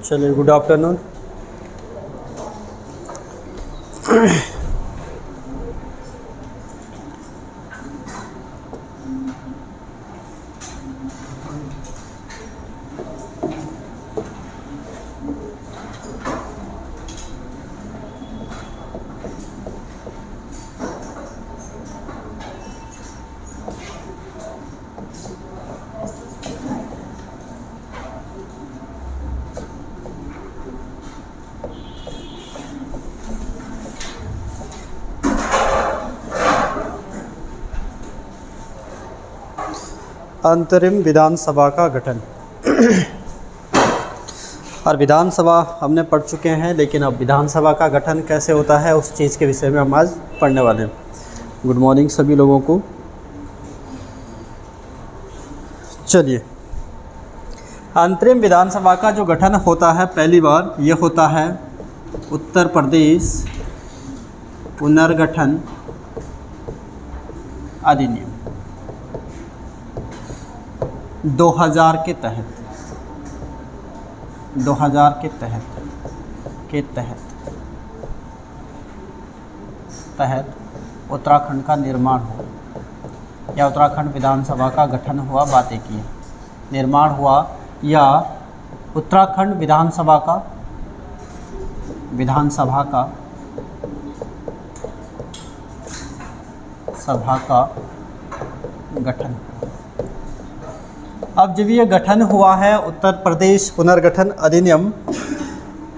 चलिए, good afternoon. अंतरिम विधानसभा का गठन। और विधानसभा हमने पढ़ चुके हैं, लेकिन अब विधानसभा का गठन कैसे होता है उस चीज़ के विषय में हम आज पढ़ने वाले हैं। गुड मॉर्निंग सभी लोगों को। चलिए, अंतरिम विधानसभा का जो गठन होता है पहली बार ये होता है उत्तर प्रदेश पुनर्गठन अधिनियम 2000 के तहत 2000 के तहत उत्तराखंड का निर्माण हुआ या उत्तराखंड विधानसभा का गठन हुआ। बातें की निर्माण हुआ या उत्तराखंड विधानसभा का गठन। अब जब ये गठन हुआ है, उत्तर प्रदेश पुनर्गठन अधिनियम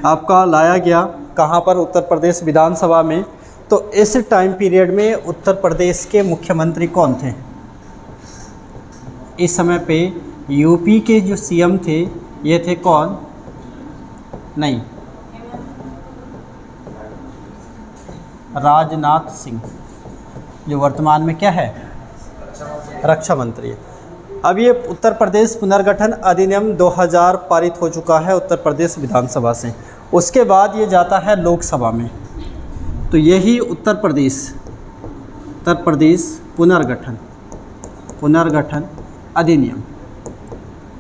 आपका लाया गया कहाँ पर? उत्तर प्रदेश विधानसभा में। तो इस टाइम पीरियड में उत्तर प्रदेश के मुख्यमंत्री कौन थे? इस समय पे यूपी के जो सीएम थे ये थे कौन? नहीं, राजनाथ सिंह, जो वर्तमान में क्या है? रक्षा मंत्री है। अब ये उत्तर प्रदेश पुनर्गठन अधिनियम 2000 पारित हो चुका है उत्तर प्रदेश विधानसभा से। उसके बाद ये जाता है लोकसभा में। तो यही उत्तर प्रदेश पुनर्गठन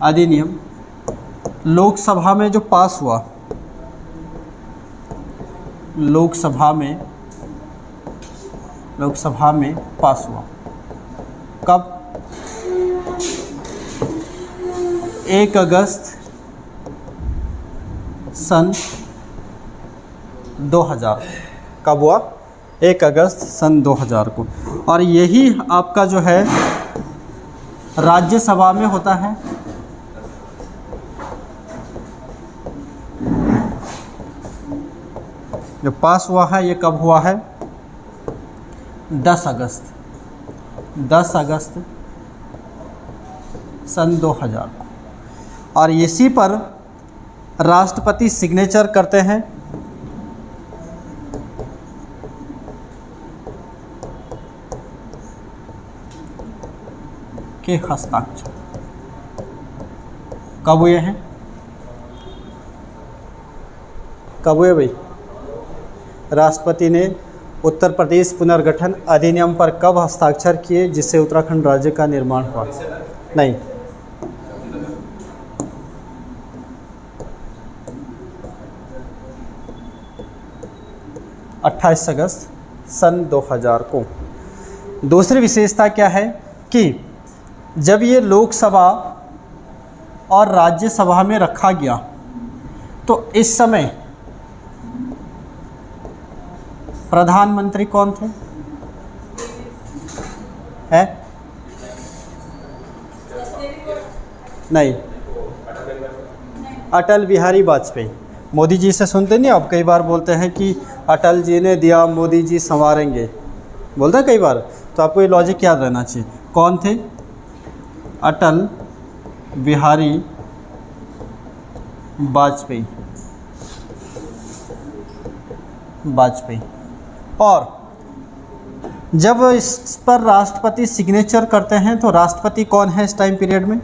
अधिनियम लोकसभा में जो पास हुआ, लोकसभा में पास हुआ कब? 1 अगस्त सन 2000। कब हुआ? 1 अगस्त सन 2000 को। और यही आपका जो है राज्यसभा में होता है। जो पास हुआ है ये कब हुआ है? 10 अगस्त सन 2000 को। और इसी पर राष्ट्रपति सिग्नेचर करते हैं। के हस्ताक्षर कब हुए हैं? कब हुए भाई? राष्ट्रपति ने उत्तर प्रदेश पुनर्गठन अधिनियम पर कब हस्ताक्षर किए जिससे उत्तराखंड राज्य का निर्माण हुआ? नहीं, 28 अगस्त सन 2000 को। दूसरी विशेषता क्या है कि जब ये लोकसभा और राज्यसभा में रखा गया तो इस समय प्रधानमंत्री कौन थे? है? नहीं, अटल बिहारी वाजपेयी। मोदी जी से सुनते नहीं आप? कई बार बोलते हैं कि अटल जी ने दिया, मोदी जी संवारेंगे, बोलते हैं कई बार। तो आपको ये लॉजिक याद रहना चाहिए। कौन थे? अटल बिहारी वाजपेयी। और जब इस पर राष्ट्रपति सिग्नेचर करते हैं तो राष्ट्रपति कौन है इस टाइम पीरियड में?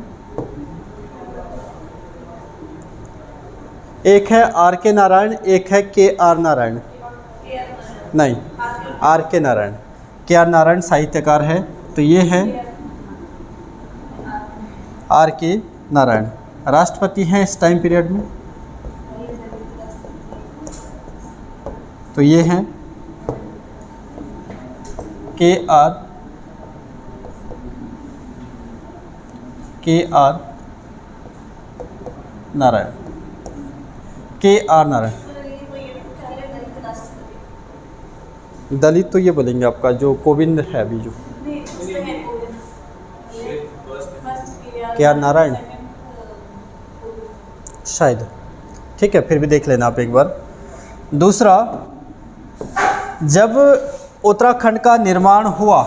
एक है आर के नारायण, एक है के आर नारायण। नहीं, आर के नारायण। के आर नारायण साहित्यकार है, तो ये है आर के नारायण राष्ट्रपति हैं इस टाइम पीरियड में। तो ये हैं KR नारायण, KR नारायण। दलित तो ये बोलेंगे आपका जो कोविंद है अभी जो KR नारायण शायद, ठीक है, फिर भी देख लेना आप एक बार। दूसरा, जब उत्तराखंड का निर्माण हुआ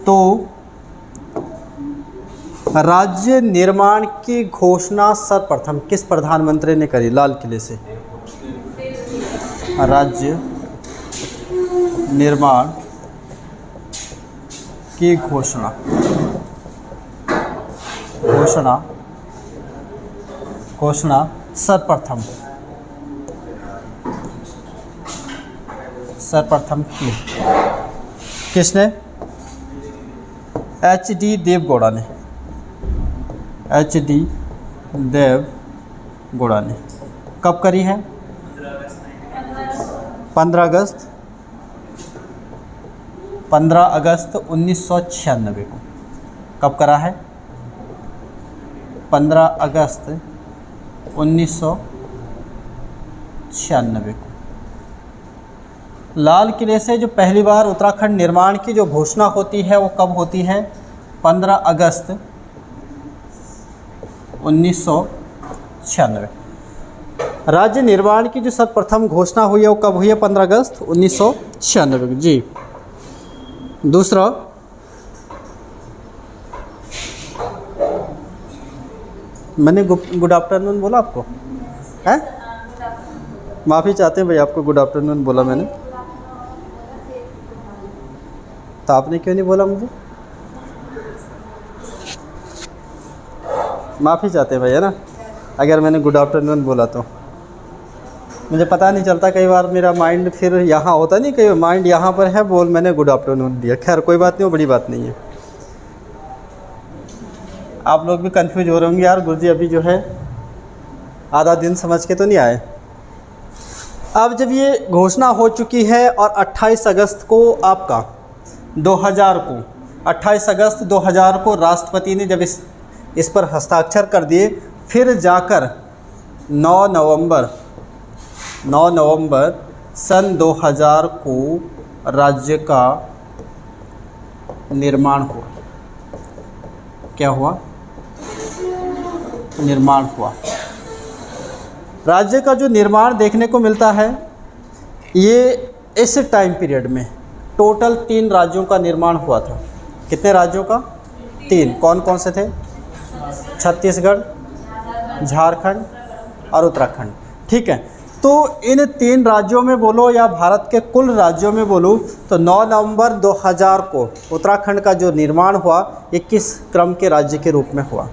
तो राज्य निर्माण की घोषणा सर्वप्रथम किस प्रधानमंत्री ने करी? लाल किले से। राज्य निर्माण की घोषणा सर्वप्रथम की किसने? HD देवगौड़ा ने। HD देवगौड़ा ने कब करी है? 15 अगस्त 1996 को। कब करा है? 15 अगस्त 1996 को। लाल किले से जो पहली बार उत्तराखंड निर्माण की जो घोषणा होती है वो कब होती है? 15 अगस्त 1996। राज्य निर्माण की जो सर्वप्रथम घोषणा हुई है वो कब हुई है? 15 अगस्त 1996 को। जी। दूसरा, मैंने गुड आफ्टरनून बोला आपको है? माफ़ी चाहते हैं भाई, आपको गुड आफ्टरनून बोला मैंने, तो आपने क्यों नहीं बोला मुझे? माफ़ी चाहते हैं भाई, है ना, अगर मैंने गुड आफ्टरनून बोला तो। मुझे पता नहीं चलता, कई बार मेरा माइंड फिर यहाँ होता नहीं, कई माइंड यहाँ पर है, बोल मैंने गुड आफ्टरनून दिया। खैर कोई बात नहीं, वो बड़ी बात नहीं है। आप लोग भी कंफ्यूज हो रहे होंगे, यार गुरुजी अभी जो है आधा दिन समझ के तो नहीं आए। अब जब ये घोषणा हो चुकी है और 28 अगस्त को आपका 2000 को 28 अगस्त 2000 को राष्ट्रपति ने जब इस पर हस्ताक्षर कर दिए, फिर जाकर 9 नवंबर सन 2000 को राज्य का निर्माण हुआ। क्या हुआ? निर्माण हुआ। राज्य का जो निर्माण देखने को मिलता है, ये इस टाइम पीरियड में टोटल 3 राज्यों का निर्माण हुआ था। कितने राज्यों का? 3। कौन कौन से थे? छत्तीसगढ़, झारखंड और उत्तराखंड। ठीक है, तो इन 3 राज्यों में बोलो या भारत के कुल राज्यों में बोलो तो 9 नवंबर 2000 को उत्तराखंड का जो निर्माण हुआ, ये किस क्रम के राज्य के रूप में हुआ?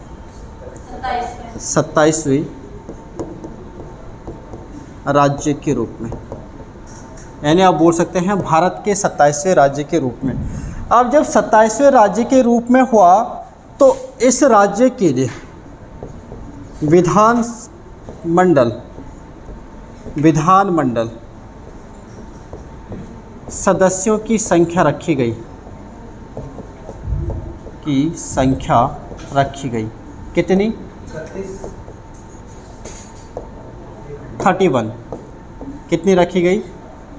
27वें राज्य के रूप में, यानी आप बोल सकते हैं भारत के 27वें राज्य के रूप में। अब जब 27वें राज्य के रूप में हुआ तो इस राज्य के लिए विधानमंडल सदस्यों की संख्या रखी गई कितनी? 31। कितनी रखी गई?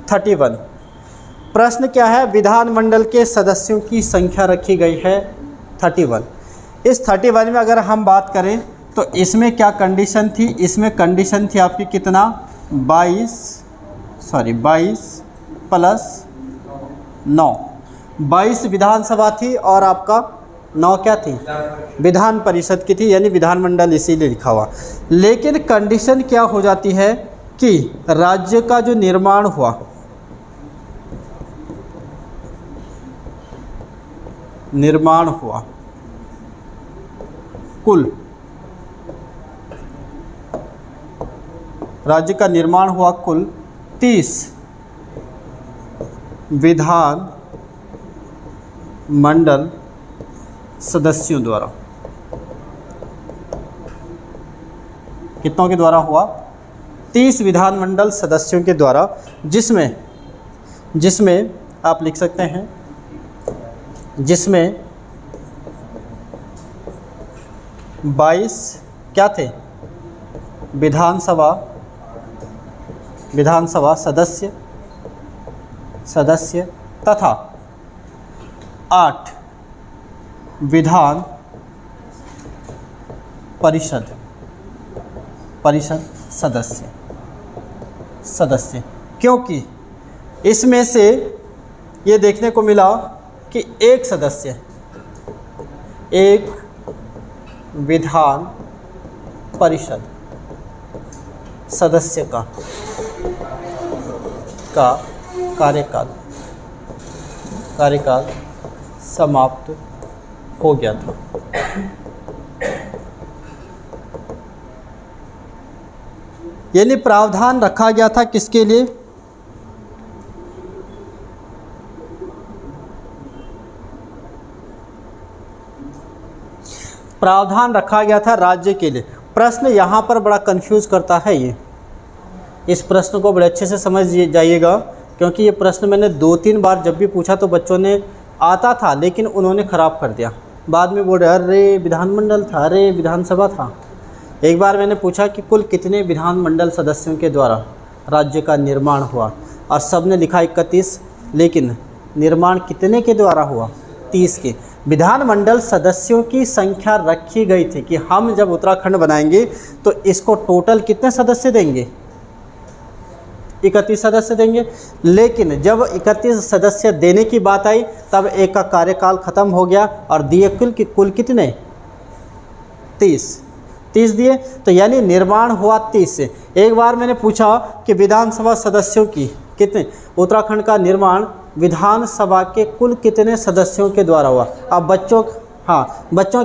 31। प्रश्न क्या है? विधानमंडल के सदस्यों की संख्या रखी गई है 31। इस 31 में अगर हम बात करें तो इसमें क्या कंडीशन थी? इसमें कंडीशन थी आपकी कितना? 22 प्लस 9। 22 विधानसभा थी और आपका 9 क्या थी? विधान परिषद की थी, यानी विधानमंडल इसीलिए लिखा हुआ। लेकिन कंडीशन क्या हो जाती है कि राज्य का जो निर्माण हुआ, कुल राज्य का निर्माण हुआ कुल 30 विधान मंडल सदस्यों द्वारा। कितनों के द्वारा हुआ? 30 विधानमंडल सदस्यों के द्वारा, जिसमें आप लिख सकते हैं, जिसमें 22 क्या थे, विधानसभा सदस्य तथा 8 विधान परिषद सदस्य, क्योंकि इसमें से ये देखने को मिला कि एक विधान परिषद सदस्य का कार्यकाल समाप्त हो गया था। यानी प्रावधान रखा गया था किसके लिए, प्रावधान रखा गया था राज्य के लिए। प्रश्न यहाँ पर बड़ा कंफ्यूज करता है ये, इस प्रश्न को बड़े अच्छे से समझ जाइएगा, क्योंकि ये प्रश्न मैंने 2-3 बार जब भी पूछा तो बच्चों ने आता था, लेकिन उन्होंने ख़राब कर दिया। बाद में बोल रहे अरे विधानमंडल था, अरे विधानसभा था। एक बार मैंने पूछा कि कुल कितने विधानमंडल सदस्यों के द्वारा राज्य का निर्माण हुआ, और सब ने लिखा 31, लेकिन निर्माण कितने के द्वारा हुआ, 30 के। विधानमंडल सदस्यों की संख्या रखी गई थी कि हम जब उत्तराखंड बनाएंगे तो इसको टोटल कितने सदस्य देंगे, 31 सदस्य देंगे। लेकिन जब 31 सदस्य देने की बात आई तब एक का कार्यकाल ख़त्म हो गया और दिए कुल कितने, 30 दिए। तो यानी निर्माण हुआ 30 से। एक बार मैंने पूछा कि विधानसभा सदस्यों की कितने, उत्तराखंड का निर्माण विधानसभा के कुल कितने सदस्यों के द्वारा हुआ। अब बच्चों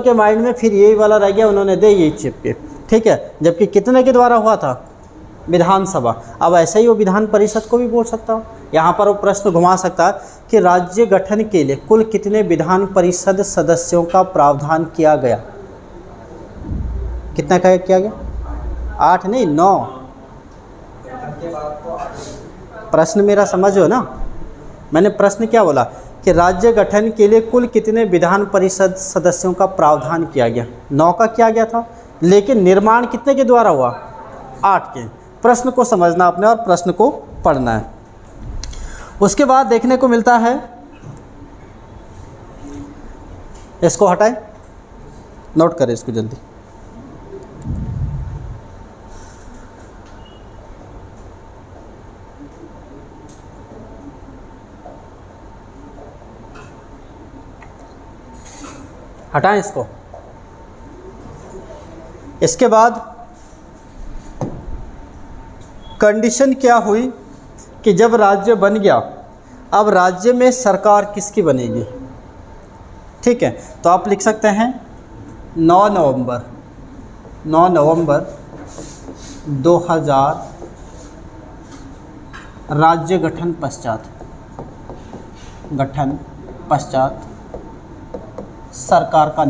के माइंड में फिर यही वाला रह गया, उन्होंने दे यही चिपके, ठीक है, जबकि कितने के द्वारा हुआ था, विधानसभा। अब ऐसे ही वो विधान परिषद को भी बोल सकता हो। यहाँ पर वो प्रश्न घुमा सकता है कि राज्य गठन के लिए कुल कितने विधान परिषद सदस्यों का प्रावधान किया गया, कितना किया गया, 8 नहीं 9। प्रश्न मेरा समझो ना, मैंने प्रश्न क्या बोला कि राज्य गठन के लिए कुल कितने विधान परिषद सदस्यों का प्रावधान किया गया, 9 का किया गया था, लेकिन निर्माण कितने के द्वारा हुआ, 8 के। प्रश्न को समझना आपने और प्रश्न को पढ़ना है। उसके बाद देखने को मिलता है, इसको हटाएं, नोट करें इसको जल्दी। हटाएं इसको। इसके बाद कंडीशन क्या हुई कि जब राज्य बन गया, अब राज्य में सरकार किसकी बनेगी, ठीक है। तो आप लिख सकते हैं 9 नवंबर 2000 राज्य गठन पश्चात सरकार का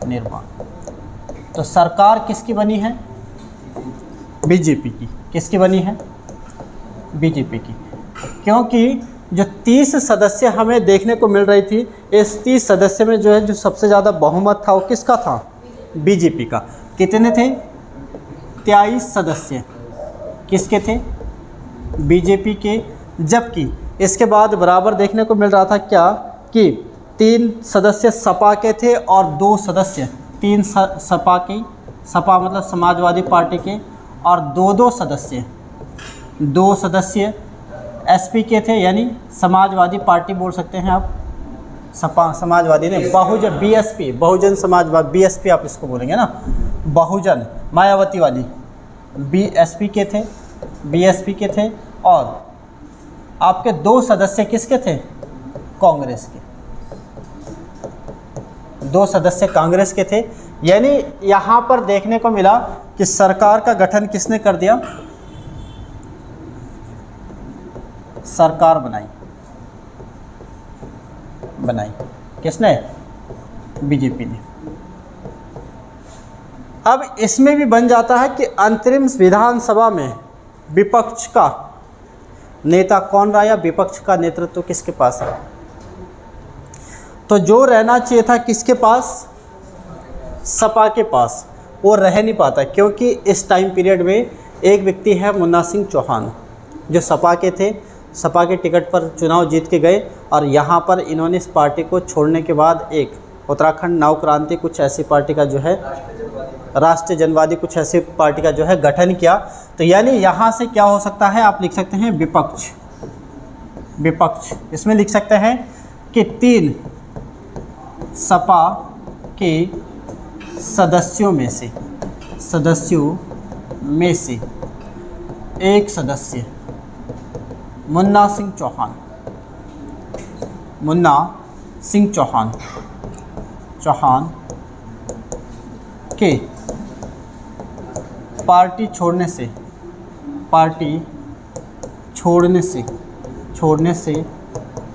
निर्माण। तो सरकार किसकी बनी है, बीजेपी की। किसकी बनी है, बीजेपी की। क्योंकि जो 30 सदस्य हमें देखने को मिल रही थी, इस 30 सदस्य में जो सबसे ज़्यादा बहुमत था वो किसका था, बीजेपी का। कितने थे, 23 सदस्य किसके थे, बीजेपी के। जबकि इसके बाद बराबर देखने को मिल रहा था क्या कि 3 सदस्य सपा के थे और 2 सदस्य, 3 सपा मतलब समाजवादी पार्टी के, और 2 सदस्य एसपी के थे, यानी समाजवादी पार्टी बोल सकते हैं आप, सपा समाजवादी नहीं, बहुजन बीएसपी, बहुजन समाजवादी, बीएसपी आप इसको बोलेंगे ना, बहुजन मायावती वाली, बीएसपी के थे। और आपके 2 सदस्य किसके थे, कांग्रेस के, 2 सदस्य कांग्रेस के थे। यानी यहाँ पर देखने को मिला कि सरकार का गठन किसने कर दिया, सरकार बनाई किसने, बीजेपी ने। अब इसमें भी बन जाता है कि अंतरिम विधानसभा में विपक्ष का नेता कौन रहा या विपक्ष का नेतृत्व किसके पास है। तो जो रहना चाहिए था किसके पास, सपा के पास, वो रह नहीं पाता क्योंकि इस टाइम पीरियड में एक व्यक्ति है मुन्ना सिंह चौहान जो सपा के थे, सपा के टिकट पर चुनाव जीत के गए और यहाँ पर इन्होंने इस पार्टी को छोड़ने के बाद एक उत्तराखंड नव क्रांति कुछ ऐसी पार्टी का जो है, राष्ट्रीय जनवादी कुछ ऐसी पार्टी का जो है गठन किया। तो यानी यहाँ से क्या हो सकता है, आप लिख सकते हैं विपक्ष, विपक्ष इसमें लिख सकते हैं कि 3 सपा के सदस्यों में से एक सदस्य मुन्ना सिंह चौहान के पार्टी छोड़ने से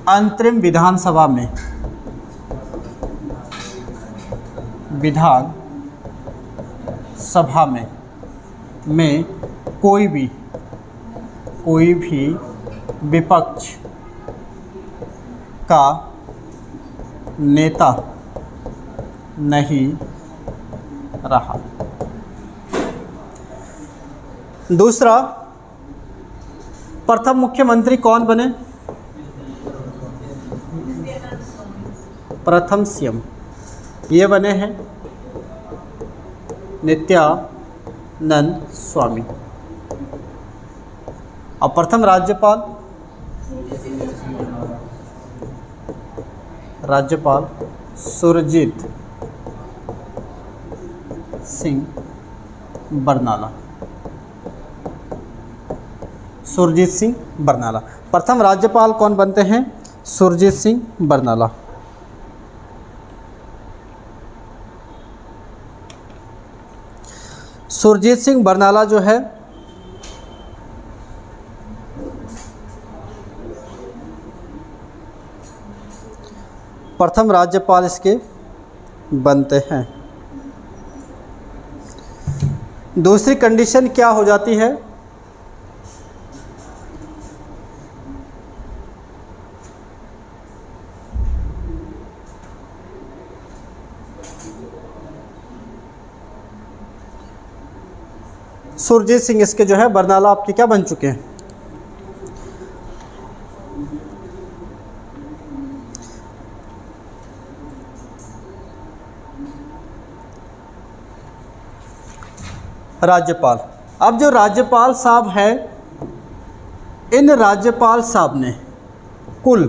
अंतरिम विधानसभा में कोई भी विपक्ष का नेता नहीं रहा। दूसरा, प्रथम मुख्यमंत्री कौन बने, प्रथम सीएम ये बने हैं नित्यानंद स्वामी। और प्रथम राज्यपाल सुरजीत सिंह बरनाला। प्रथम राज्यपाल कौन बनते हैं, सुरजीत सिंह बरनाला। सुरजीत सिंह बरनाला जो है प्रथम राज्यपाल इसके बनते हैं। दूसरी कंडीशन क्या हो जाती है, सुरजीत सिंह इसके जो है बरनाला आपके क्या बन चुके हैं। राज्यपाल, अब जो राज्यपाल साहब हैं, इन राज्यपाल साहब ने कुल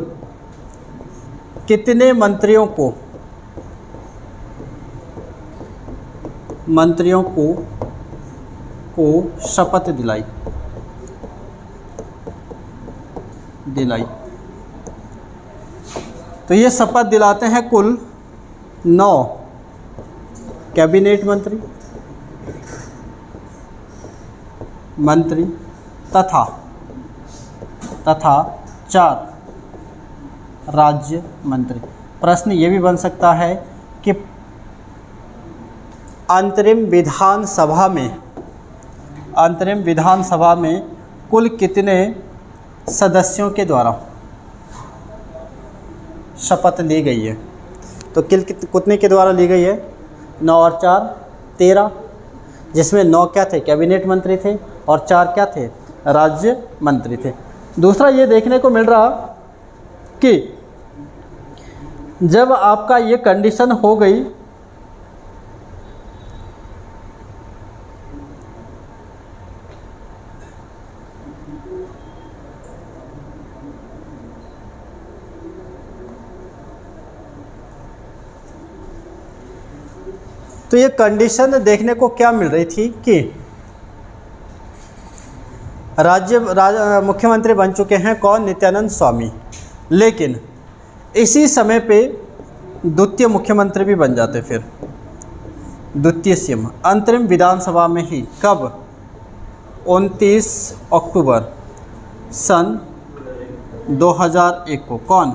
कितने मंत्रियों को शपथ दिलाई। तो ये शपथ दिलाते हैं कुल 9 कैबिनेट मंत्री तथा 4 राज्य मंत्री। प्रश्न ये भी बन सकता है कि अंतरिम विधानसभा में कुल कितने सदस्यों के द्वारा शपथ ली गई है। तो कितने के द्वारा ली गई है, 9 और 4 13, जिसमें 9 क्या थे, कैबिनेट मंत्री थे और 4 क्या थे, राज्य मंत्री थे। दूसरा ये देखने को मिल रहा कि जब आपका ये कंडीशन हो गई तो ये कंडीशन देखने को क्या मिल रही थी कि मुख्यमंत्री बन चुके हैं कौन, नित्यानंद स्वामी, लेकिन इसी समय पे द्वितीय मुख्यमंत्री भी बन जाते, फिर द्वितीय सीएम अंतरिम विधानसभा में ही। कब, 29 अक्टूबर सन 2001 को। कौन,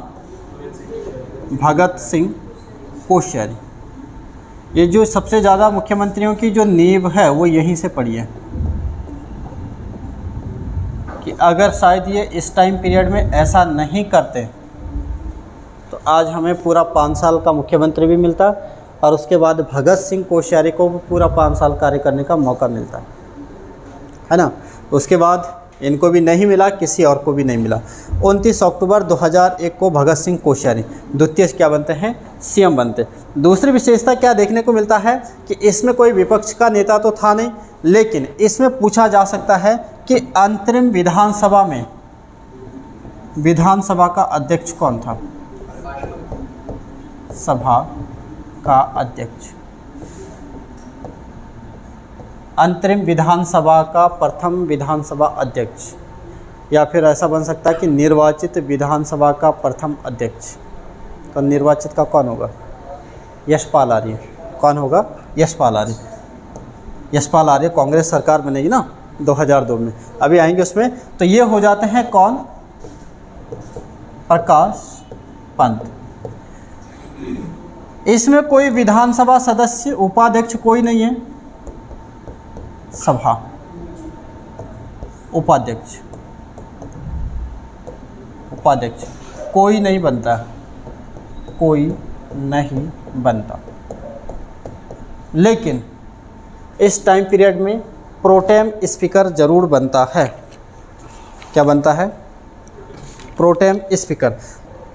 भगत सिंह कोश्यारी। ये जो सबसे ज़्यादा मुख्यमंत्रियों की जो नींव है वो यहीं से पड़ी है कि अगर शायद ये इस टाइम पीरियड में ऐसा नहीं करते तो आज हमें पूरा 5 साल का मुख्यमंत्री भी मिलता और उसके बाद भगत सिंह कोश्यारी को भी पूरा 5 साल कार्य करने का मौका मिलता है ना। उसके बाद इनको भी नहीं मिला, किसी और को भी नहीं मिला। 29 अक्टूबर 2001 को भगत सिंह कोश्यारी द्वितीय क्या बनते हैं, सीएम बनते। दूसरी विशेषता क्या देखने को मिलता है कि इसमें कोई विपक्ष का नेता तो था नहीं, लेकिन इसमें पूछा जा सकता है कि अंतरिम विधानसभा में विधानसभा का अध्यक्ष कौन था। सभा का अध्यक्ष, अंतरिम विधानसभा का प्रथम विधानसभा अध्यक्ष, या फिर ऐसा बन सकता है कि निर्वाचित विधानसभा का प्रथम अध्यक्ष। तो निर्वाचित का कौन होगा, यशपाल आर्य। कौन होगा, यशपाल आर्य। यशपाल आर्य कांग्रेस सरकार बनेगी ना 2002 में, अभी आएंगे उसमें। तो ये हो जाते हैं कौन, प्रकाश पंत। इसमें कोई विधानसभा सदस्य उपाध्यक्ष कोई नहीं है, सभा उपाध्यक्ष, उपाध्यक्ष कोई नहीं बनता, कोई नहीं बनता। लेकिन इस टाइम पीरियड में प्रोटेम स्पीकर जरूर बनता है। क्या बनता है, प्रोटेम स्पीकर।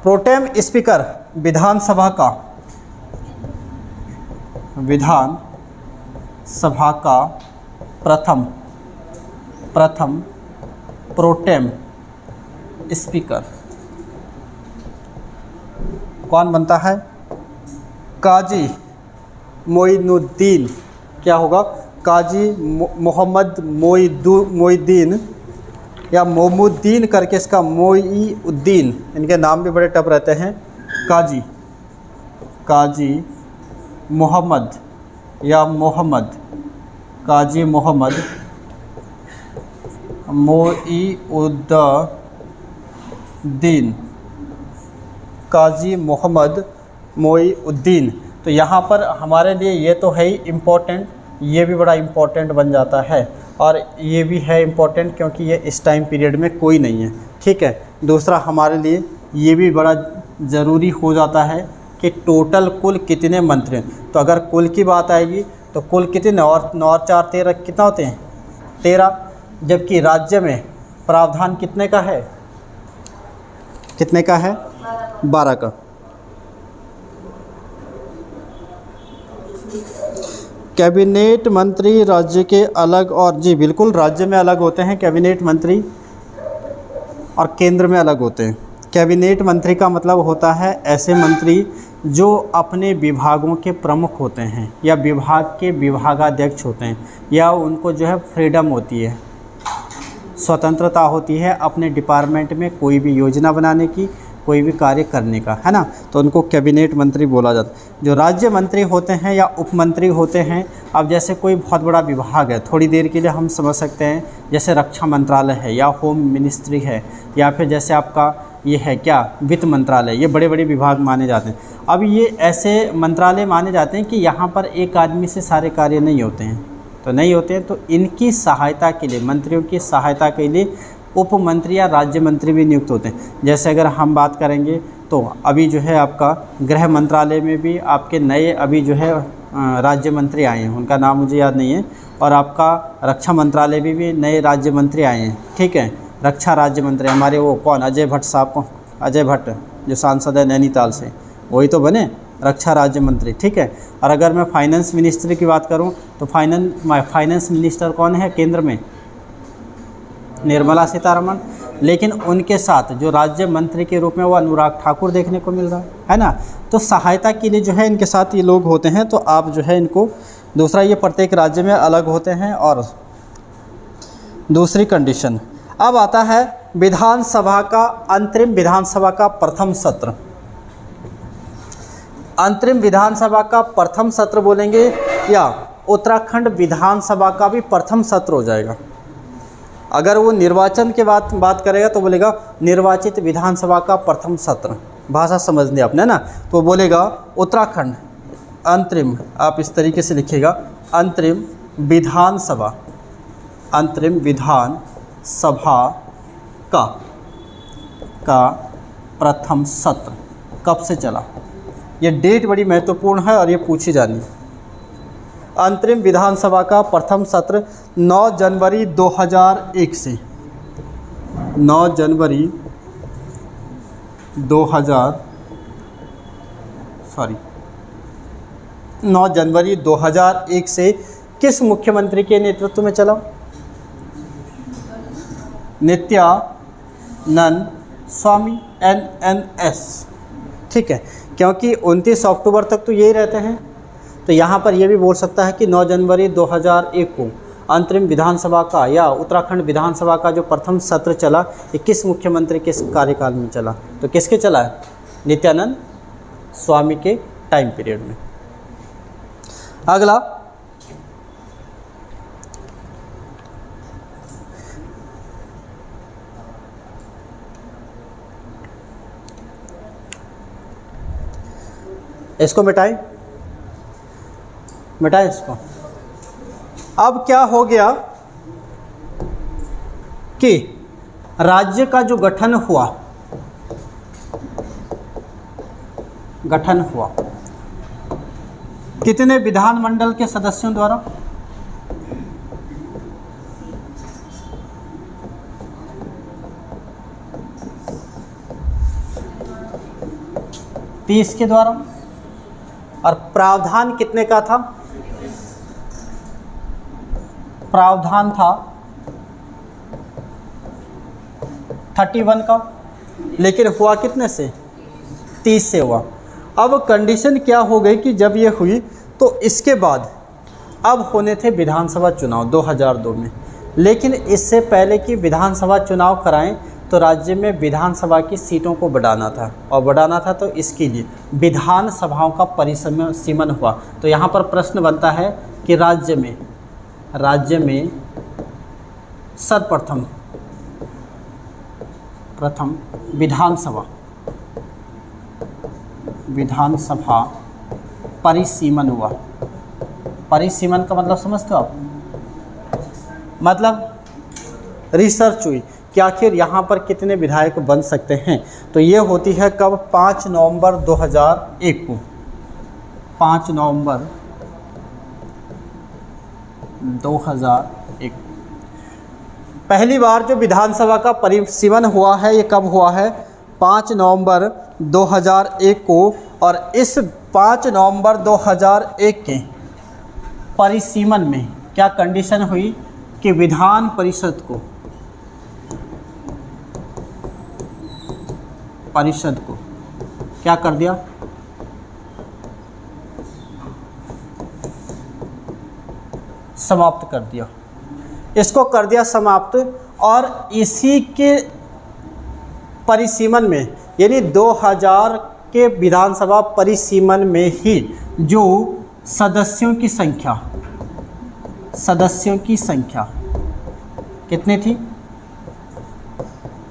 प्रोटेम स्पीकर विधानसभा का, विधानसभा का प्रथम प्रोटेम स्पीकर कौन बनता है, काजी मोइनुद्दीन। क्या होगा, काजी मोहम्मद मोइनुद्दीन या मोमुद्दीन करके इसका मोइनुद्दीन, इनके नाम भी बड़े टफ रहते हैं। काजी मोहम्मद या मोहम्मद, काजी मोहम्मद मोइनुद्दीन, काजी मोहम्मद मोइनुद्दीन। तो यहाँ पर हमारे लिए ये तो है ही इम्पोर्टेंट, ये भी बड़ा इम्पोर्टेंट बन जाता है, और ये भी है इम्पोर्टेंट क्योंकि ये इस टाइम पीरियड में कोई नहीं है। ठीक है, दूसरा हमारे लिए ये भी बड़ा ज़रूरी हो जाता है कि टोटल कुल कितने मंत्री हैं। तो अगर कुल की बात आएगी तो कुल कितने, 9 और 4 13 कितना होते हैं, 13। जबकि राज्य में प्रावधान कितने का है, कितने का है, 12 का। कैबिनेट मंत्री राज्य के अलग, और जी बिल्कुल राज्य में अलग होते हैं कैबिनेट मंत्री, और केंद्र में अलग होते हैं। कैबिनेट मंत्री का मतलब होता है ऐसे मंत्री जो अपने विभागों के प्रमुख होते हैं, या विभाग के विभागाध्यक्ष होते हैं, या उनको जो है फ्रीडम होती है, स्वतंत्रता होती है अपने डिपार्टमेंट में कोई भी योजना बनाने की, कोई भी कार्य करने का, है ना। तो उनको कैबिनेट मंत्री बोला जाता है। जो राज्य मंत्री होते हैं या उप मंत्री होते हैं, अब जैसे कोई बहुत बड़ा विभाग है, थोड़ी देर के लिए हम समझ सकते हैं जैसे रक्षा मंत्रालय है या होम मिनिस्ट्री है, या फिर जैसे आपका ये है क्या, वित्त मंत्रालय, ये बड़े बड़े विभाग माने जाते हैं। अब ये ऐसे मंत्रालय माने जाते हैं कि यहाँ पर एक आदमी से सारे कार्य नहीं होते हैं, तो नहीं होते हैं, तो इनकी सहायता के लिए, मंत्रियों की सहायता के लिए उप मंत्री या राज्य मंत्री भी नियुक्त होते हैं। जैसे अगर हम बात करेंगे तो अभी जो है आपका गृह मंत्रालय में भी आपके नए अभी जो है राज्य मंत्री आए हैं, उनका नाम मुझे याद नहीं है, और आपका रक्षा मंत्रालय में भी नए राज्य मंत्री आए हैं। ठीक है, रक्षा राज्य मंत्री हमारे वो कौन, अजय भट्ट साहब को, अजय भट्ट जो सांसद है नैनीताल से, वही तो बने रक्षा राज्य मंत्री। ठीक है, और अगर मैं फाइनेंस मिनिस्टर की बात करूं तो फाइनेंस मिनिस्टर कौन है केंद्र में, निर्मला सीतारमण। लेकिन उनके साथ जो राज्य मंत्री के रूप में वो अनुराग ठाकुर देखने को मिल रहा है ना। तो सहायता के लिए जो है इनके साथ ये लोग होते हैं। तो आप जो है इनको, दूसरा ये प्रत्येक राज्य में अलग होते हैं। और दूसरी कंडीशन, अब आता है विधानसभा का, अंतरिम विधानसभा का प्रथम सत्र। अंतरिम विधानसभा का प्रथम सत्र बोलेंगे, या उत्तराखंड विधानसभा का भी प्रथम सत्र हो जाएगा। अगर वो निर्वाचन के बात करेगा तो बोलेगा निर्वाचित विधानसभा का प्रथम सत्र, भाषा समझनी आपने ना। तो बोलेगा उत्तराखंड, अंतरिम, आप इस तरीके से लिखिएगा, अंतरिम विधानसभा, अंतरिम विधानसभा का प्रथम सत्र कब से चला। ये डेट बड़ी महत्वपूर्ण है और ये पूछी जानी। अंतरिम विधानसभा का प्रथम सत्र 9 जनवरी 2001 से 9 जनवरी 2001 से किस मुख्यमंत्री के नेतृत्व में चला? नित्यानंद स्वामी, NNS। ठीक है, क्योंकि 29 अक्टूबर तक तो यही रहते हैं, तो यहाँ पर यह भी बोल सकता है कि 9 जनवरी 2001 को अंतरिम विधानसभा का या उत्तराखंड विधानसभा का जो प्रथम सत्र चला, ये किस मुख्यमंत्री के कार्यकाल में चला? तो किसके चला है? नित्यानंद स्वामी के टाइम पीरियड में। अगला, इसको मिटाएं इसको। अब क्या हो गया कि राज्य का जो गठन हुआ कितने विधानमंडल के सदस्यों द्वारा? तीस के द्वारा। और प्रावधान कितने का था? प्रावधान था 31 का, लेकिन हुआ कितने से? 30 से हुआ। अब कंडीशन क्या हो गई कि जब ये हुई तो इसके बाद अब होने थे विधानसभा चुनाव 2002 में, लेकिन इससे पहले कि विधानसभा चुनाव कराएं तो राज्य में विधानसभा की सीटों को बढ़ाना था, और बढ़ाना था तो इसके लिए विधानसभाओं का परिसीमन हुआ। तो यहाँ पर प्रश्न बनता है कि राज्य में सर्वप्रथम विधानसभा परिसीमन हुआ। परिसीमन का मतलब समझते हो आप? मतलब रिसर्च हुई कि आखिर यहाँ पर कितने विधायक बन सकते हैं। तो ये होती है कब? 5 नवंबर 2001 को। 5 नवंबर 2001 पहली बार जो विधानसभा का परिसीमन हुआ है, ये कब हुआ है? 5 नवंबर 2001 को। और इस 5 नवंबर 2001 के परिसीमन में क्या कंडीशन हुई कि विधान परिषद को क्या कर दिया? समाप्त कर दिया। इसको कर दिया समाप्त। और इसी के परिसीमन में, यानी 2000 के विधानसभा परिसीमन में ही जो सदस्यों की संख्या कितनी थी?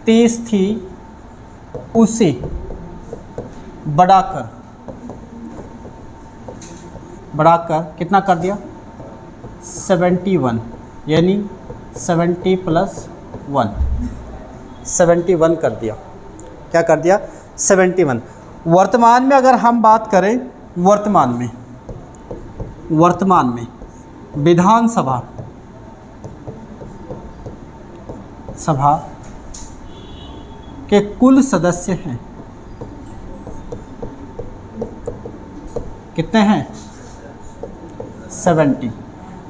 30 थी, उसे बढ़ाकर कितना कर दिया? 71, यानी 70 + 1 71 कर दिया। क्या कर दिया? 71। वर्तमान में अगर हम बात करें, वर्तमान में विधानसभा के कुल सदस्य हैं कितने हैं? 70।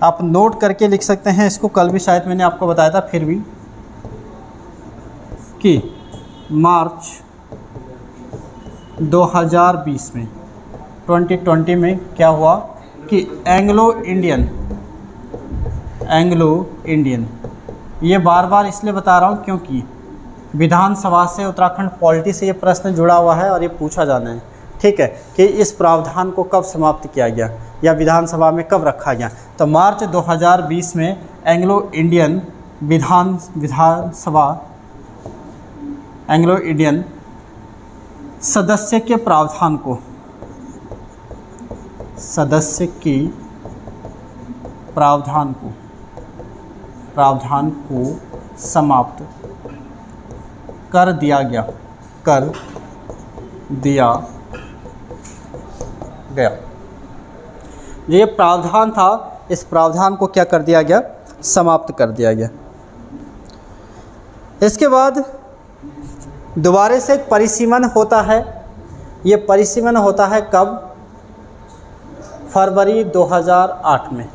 आप नोट करके लिख सकते हैं इसको, कल भी शायद मैंने आपको बताया था, फिर भी कि मार्च 2020 में 2020 में क्या हुआ कि एंग्लो इंडियन, ये बार बार इसलिए बता रहा हूँ क्योंकि विधानसभा से, उत्तराखंड पॉलिटी से ये प्रश्न जुड़ा हुआ है और ये पूछा जाना है। ठीक है, कि इस प्रावधान को कब समाप्त किया गया या विधानसभा में कब रखा गया। तो मार्च 2020 में एंग्लो इंडियन सदस्य के प्रावधान को सदस्य की प्रावधान को समाप्त कर दिया गया। ये प्रावधान था, इस प्रावधान को क्या कर दिया गया? समाप्त कर दिया गया। इसके बाद दोबारा से एक परिसीमन होता है। ये परिसीमन होता है कब? फरवरी 2008 में।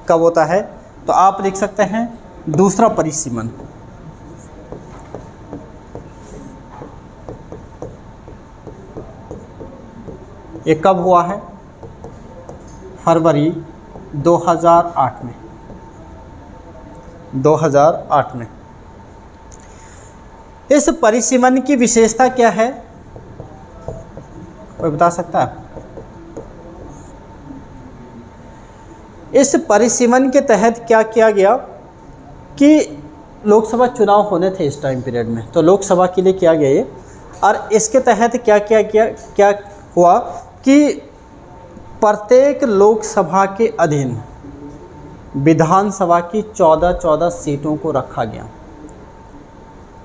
कब होता है? तो आप लिख सकते हैं दूसरा परिसीमन। ये कब हुआ है? फरवरी 2008 में। 2008 में। इस परिसीमन की विशेषता क्या है? कोई बता सकता है? इस परिसीमन के तहत क्या किया गया कि लोकसभा चुनाव होने थे इस टाइम पीरियड में, तो लोकसभा के लिए किया गया ये। और इसके तहत क्या हुआ कि प्रत्येक लोकसभा के अधीन विधानसभा की 14 सीटों को रखा गया।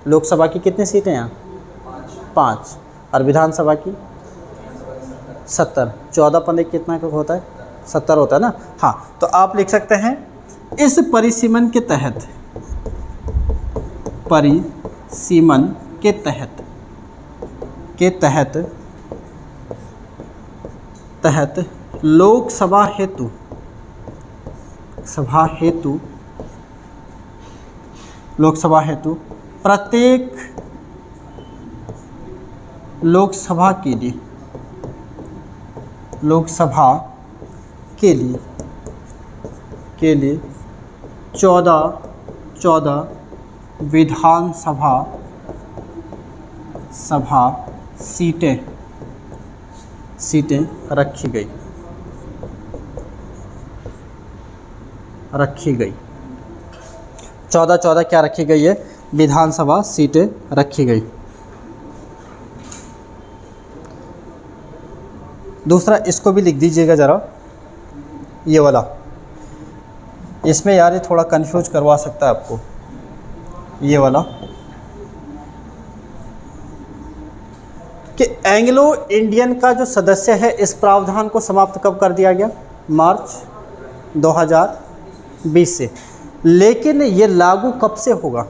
लोकसभा की कितनी सीटें हैं? 5। और विधानसभा की 70। 14 पंद्रह कितना का होता है? 70 होता है ना। हाँ, तो आप लिख सकते हैं इस परिसीमन के तहत, परिसीमन के तहत लोकसभा हेतु प्रत्येक लोकसभा के लिए 14 विधानसभा सीटें रखी गई। 14 क्या रखी गई है? विधानसभा सीटें रखी गई। दूसरा, इसको भी लिख दीजिएगा ज़रा, ये वाला। इसमें यार ये थोड़ा कंफ्यूज करवा सकता है आपको, ये वाला, कि एंग्लो इंडियन का जो सदस्य है इस प्रावधान को समाप्त कब कर दिया गया? मार्च 2020 से। लेकिन ये लागू कब से होगा?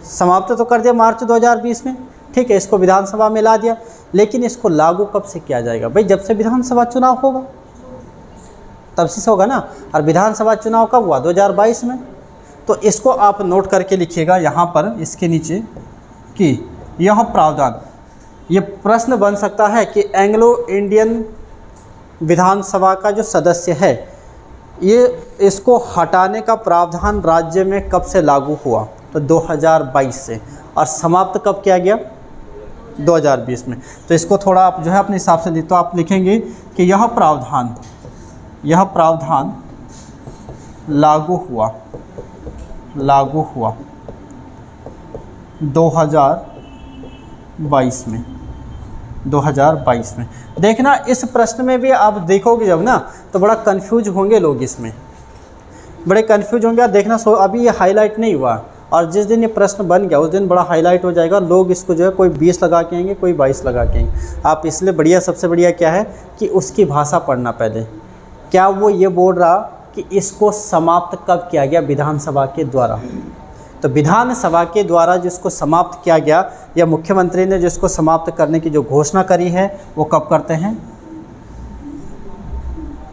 समाप्त तो कर दिया मार्च 2020 में, ठीक है, इसको विधानसभा में ला दिया, लेकिन इसको लागू कब से किया जाएगा? भाई जब से विधानसभा चुनाव होगा तब से होगा ना। और विधानसभा चुनाव कब हुआ? 2022 में। तो इसको आप नोट करके लिखिएगा यहाँ पर इसके नीचे कि यह प्रावधान, ये प्रश्न बन सकता है कि एंग्लो इंडियन विधानसभा का जो सदस्य है ये इसको हटाने का प्रावधान राज्य में कब से लागू हुआ? तो 2022 से। और समाप्त कब किया गया? 2020 में। तो इसको थोड़ा आप जो है अपने हिसाब से तो आप लिखेंगे कि यह प्रावधान लागू हुआ 2022 में। देखना इस प्रश्न में भी आप देखोगे जब ना, तो बड़ा कंफ्यूज होंगे लोग, इसमें बड़े कंफ्यूज होंगे। देखना अभी ये हाईलाइट नहीं हुआ, और जिस दिन ये प्रश्न बन गया उस दिन बड़ा हाईलाइट हो जाएगा। लोग इसको जो है कोई 20 लगा के आएंगे, कोई 22 लगा के आएंगे। आप इसलिए बढ़िया, सबसे बढ़िया क्या है कि उसकी भाषा पढ़ना पहले। क्या वो ये बोल रहा कि इसको समाप्त कब किया गया? विधानसभा के द्वारा। तो विधानसभा के द्वारा जिसको समाप्त किया गया, या मुख्यमंत्री ने जिसको समाप्त करने की जो घोषणा करी है, वो कब करते हैं?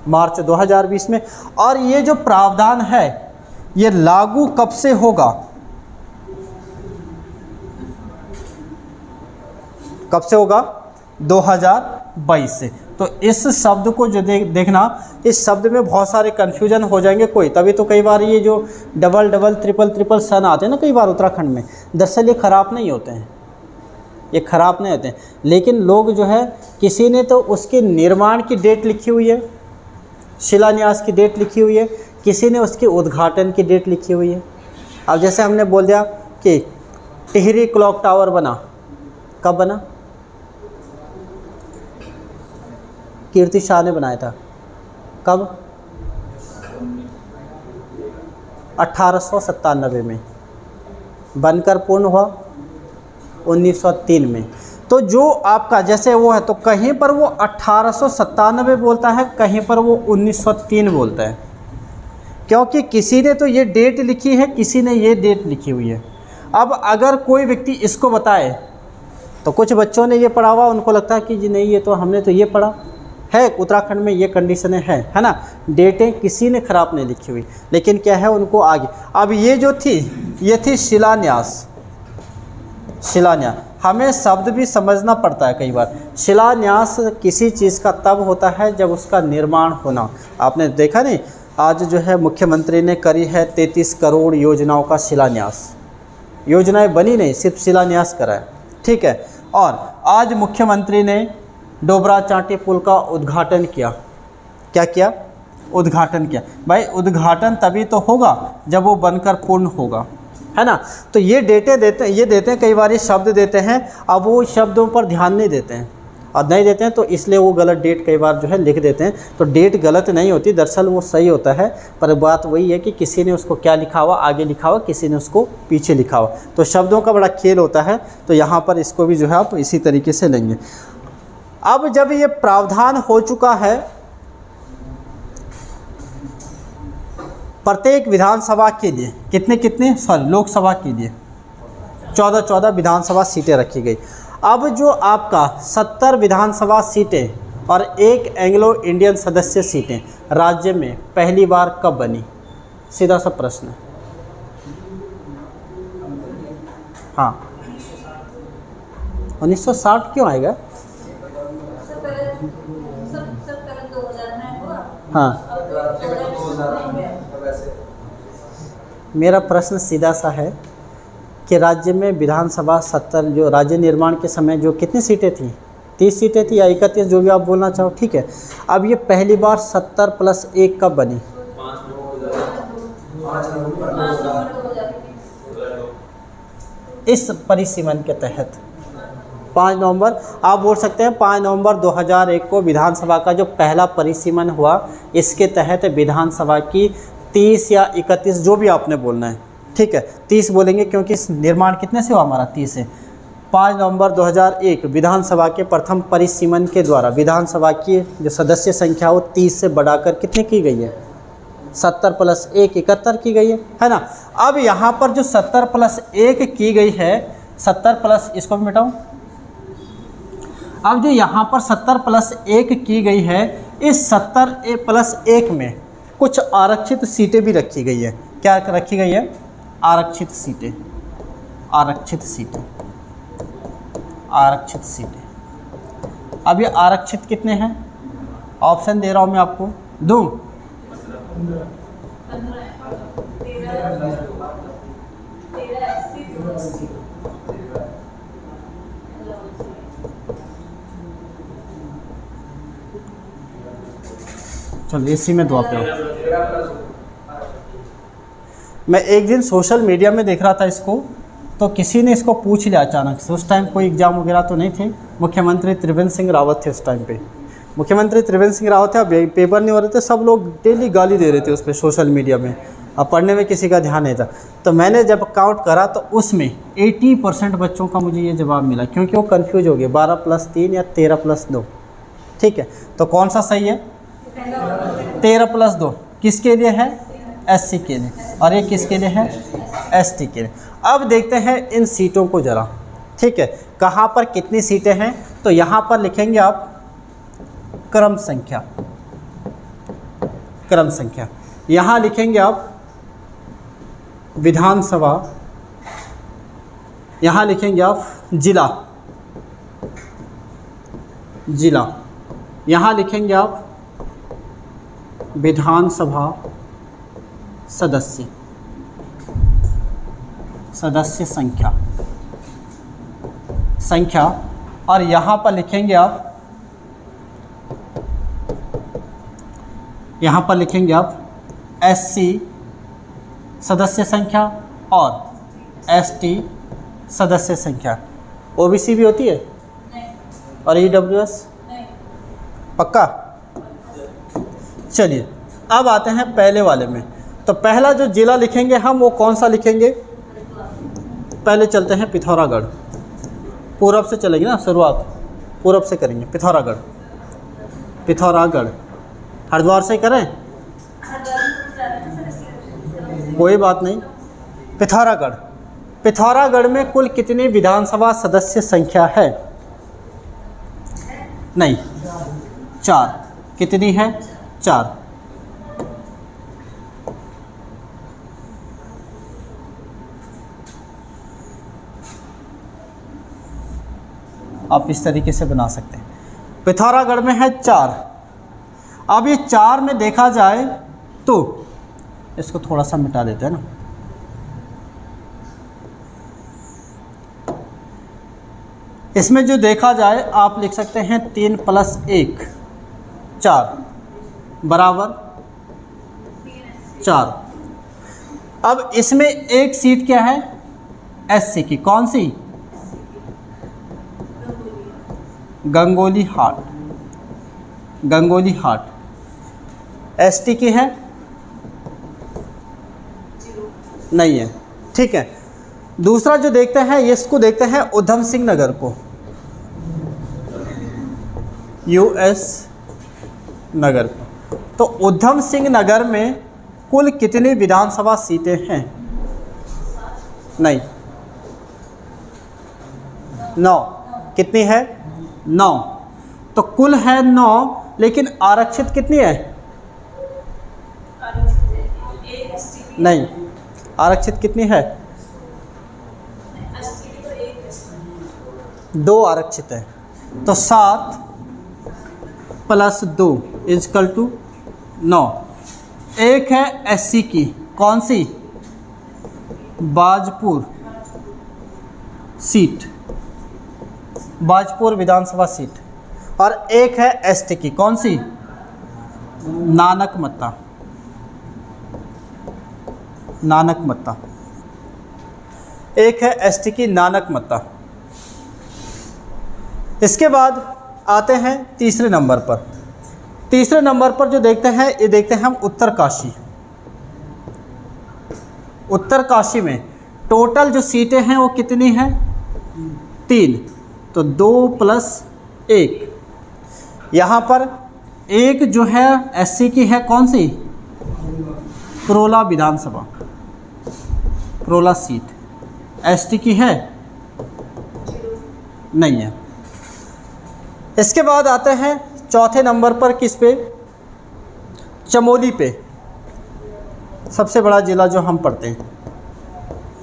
मार्च 2020 में। और ये जो प्रावधान है ये लागू कब से होगा? कब से होगा? 2022 से। तो इस शब्द को जो देखना, इस शब्द में बहुत सारे कन्फ्यूजन हो जाएंगे कोई, तभी तो कई बार ये जो डबल ट्रिपल सन आते हैं ना कई बार उत्तराखंड में, दरअसल ये ख़राब नहीं होते हैं, ये ख़राब नहीं होते हैं। लेकिन लोग जो है, किसी ने तो उसके निर्माण की डेट लिखी हुई है, शिलान्यास की डेट लिखी हुई है, किसी ने उसके उद्घाटन की डेट लिखी हुई है। अब जैसे हमने बोल दिया कि टिहरी क्लॉक टावर बना, कब बना? कीर्ति शाह ने बनाया था। कब? 1897 में। बनकर पूर्ण हुआ 1903 में। तो जो आपका जैसे वो है, तो कहीं पर वो 1897 बोलता है, कहीं पर वो 1903 बोलता है, क्योंकि किसी ने तो ये डेट लिखी है, किसी ने ये डेट लिखी हुई है। अब अगर कोई व्यक्ति इसको बताए, तो कुछ बच्चों ने ये पढ़ा हुआ, उनको लगता है कि जी नहीं, ये तो हमने तो ये पढ़ा है, उत्तराखंड में ये कंडीशनें हैं, है ना। डेटें किसी ने ख़राब नहीं लिखी हुई, लेकिन क्या है उनको आगे। अब ये जो थी, ये थी शिलान्यास। शिलान्यास, हमें शब्द भी समझना पड़ता है कई बार। शिलान्यास किसी चीज़ का तब होता है जब उसका निर्माण होना। आपने देखा नहीं, आज जो है मुख्यमंत्री ने करी है 33 करोड़ योजनाओं का शिलान्यास। योजनाएं बनी नहीं, सिर्फ शिलान्यास करा है, ठीक है। और आज मुख्यमंत्री ने डोबरा चांटी पुल का उद्घाटन किया। क्या किया? उद्घाटन किया। भाई उद्घाटन तभी तो होगा जब वो बनकर पूर्ण होगा, है ना। तो ये डेटे देते हैं, ये देते हैं, कई बार ये शब्द देते हैं, अब वो शब्दों पर ध्यान नहीं देते हैं, और नहीं देते हैं तो इसलिए वो गलत डेट कई बार जो है लिख देते हैं। तो डेट गलत नहीं होती, दरअसल वो सही होता है, पर बात वही है कि किसी ने उसको क्या लिखा हुआ, आगे लिखा हुआ, किसी ने उसको पीछे लिखा हुआ। तो शब्दों का बड़ा खेल होता है। तो यहाँ पर इसको भी जो है आप इसी तरीके से लेंगे। अब जब ये प्रावधान हो चुका है, प्रत्येक विधानसभा के लिए कितने लोकसभा के लिए 14 विधानसभा सीटें रखी गई। अब जो आपका 70 विधानसभा सीटें और 1 एंग्लो इंडियन सदस्य सीटें राज्य में पहली बार कब बनी? सीधा सा प्रश्न है। हाँ, 1960 क्यों आएगा? हाँ, मेरा प्रश्न सीधा सा है कि राज्य में विधानसभा 70, जो राज्य निर्माण के समय जो कितनी सीटें थी, 30 सीटें थी या 31, जो भी आप बोलना चाहो, ठीक है। अब ये पहली बार 70 + 1 कब बनी? इस परिसीमन के तहत 5 नवंबर, आप बोल सकते हैं 5 नवंबर 2001 को विधानसभा का जो पहला परिसीमन हुआ, इसके तहत विधानसभा की 30 या 31, जो भी आपने बोलना है, ठीक है, 30 बोलेंगे क्योंकि निर्माण कितने से हुआ हमारा? 30 से। 5 नवंबर 2001 विधानसभा के प्रथम परिसीमन के द्वारा विधानसभा की जो सदस्य संख्या वो 30 से बढ़ाकर कितने की गई है? 70 + 1 71 की गई है ना। अब यहाँ पर जो 70 + 1 की गई है, 70 प्लस, इसको भी मिटाऊँ। अब जो यहाँ पर 70 + 1 की गई है, इस 70 + 1 में कुछ आरक्षित सीटें भी रखी गई है। क्या रखी गई है? आरक्षित सीटें, आरक्षित सीटें, आरक्षित सीटें। अब ये आरक्षित कितने हैं? ऑप्शन दे रहा हूँ मैं आपको, दूँ? चलो इसी में दो आप। मैं एक दिन सोशल मीडिया में देख रहा था इसको, तो किसी ने इसको पूछ लिया अचानक से। उस टाइम कोई एग्ज़ाम वगैरह तो नहीं थे, मुख्यमंत्री त्रिवेंद्र सिंह रावत थे उस टाइम पे। मुख्यमंत्री त्रिवेंद्र सिंह रावत थे, पेपर नहीं हो रहे थे, सब लोग डेली गाली दे रहे थे उस पर सोशल मीडिया में। अब पढ़ने में किसी का ध्यान नहीं था। तो मैंने जब काउंट करा तो उसमें 80% बच्चों का मुझे ये जवाब मिला, क्योंकि वो कन्फ्यूज हो गए, 12 + 3 या 13 + 2। ठीक है, तो कौन सा सही है? 13 + 2 किसके लिए है? SC के लिए, और ये किसके लिए है? ST के लिए। अब देखते हैं इन सीटों को ज़रा, ठीक है, कहाँ पर कितनी सीटें हैं। तो यहाँ पर लिखेंगे आप क्रम संख्या, क्रम संख्या। यहाँ लिखेंगे आप विधानसभा, यहाँ लिखेंगे आप जिला, जिला, यहाँ लिखेंगे आप विधानसभा सदस्य, सदस्य संख्या, संख्या, और यहाँ पर लिखेंगे आप, यहाँ पर लिखेंगे आप SC सदस्य संख्या और ST सदस्य संख्या। OBC भी होती है? नहीं। और EWS? नहीं। पक्का? चलिए अब आते हैं पहले वाले में। तो पहला जो जिला लिखेंगे हम वो कौन सा लिखेंगे? पहले चलते हैं पिथौरागढ़। पूरब से चलेंगे ना, शुरुआत पूरब से करेंगे। पिथौरागढ़, पिथौरागढ़। हरिद्वार से करें? कोई बात नहीं। पिथौरागढ़, पिथौरागढ़ में कुल कितनी विधानसभा सदस्य संख्या है? नहीं, 4। कितनी है? 4। आप इस तरीके से बना सकते हैं। पिथौरागढ़ में है 4। अब ये 4 में देखा जाए तो इसको थोड़ा सा मिटा देते हैं ना। इसमें जो देखा जाए आप लिख सकते हैं 3 + 1 4 बराबर 4। अब इसमें एक सीट क्या है? एससी की। कौन सी? गंगोली हाट, गंगोली हाट। एसटी की है? नहीं है। ठीक है। दूसरा जो देखते हैं इसको देखते हैं उधम सिंह नगर को, यूएस नगर को। तो उधम सिंह नगर में कुल कितनी विधानसभा सीटें हैं? नहीं, 9। कितनी है? 9। तो कुल है 9, लेकिन आरक्षित कितनी है? नहीं, आरक्षित कितनी है? 2 आरक्षित है। तो 7 + 2 = 9। एक है एससी की। कौन सी? बाजपुर सीट, बाजपुर विधानसभा सीट। और एक है एसटी की। कौन सी? नानकमत्ता, नानकमत्ता। एक है एसटी की नानकमत्ता। इसके बाद आते हैं तीसरे नंबर पर। तीसरे नंबर पर जो देखते हैं ये देखते हैं हम उत्तरकाशी। उत्तरकाशी में टोटल जो सीटें हैं वो कितनी हैं? 3। तो 2 + 1। यहाँ पर एक जो है एससी की है। कौन सी? प्रोला विधानसभा, प्रोला सीट। एसटी की है? नहीं है। इसके बाद आते हैं चौथे नंबर पर। किस पे? चमोली पे। सबसे बड़ा ज़िला जो हम पढ़ते हैं,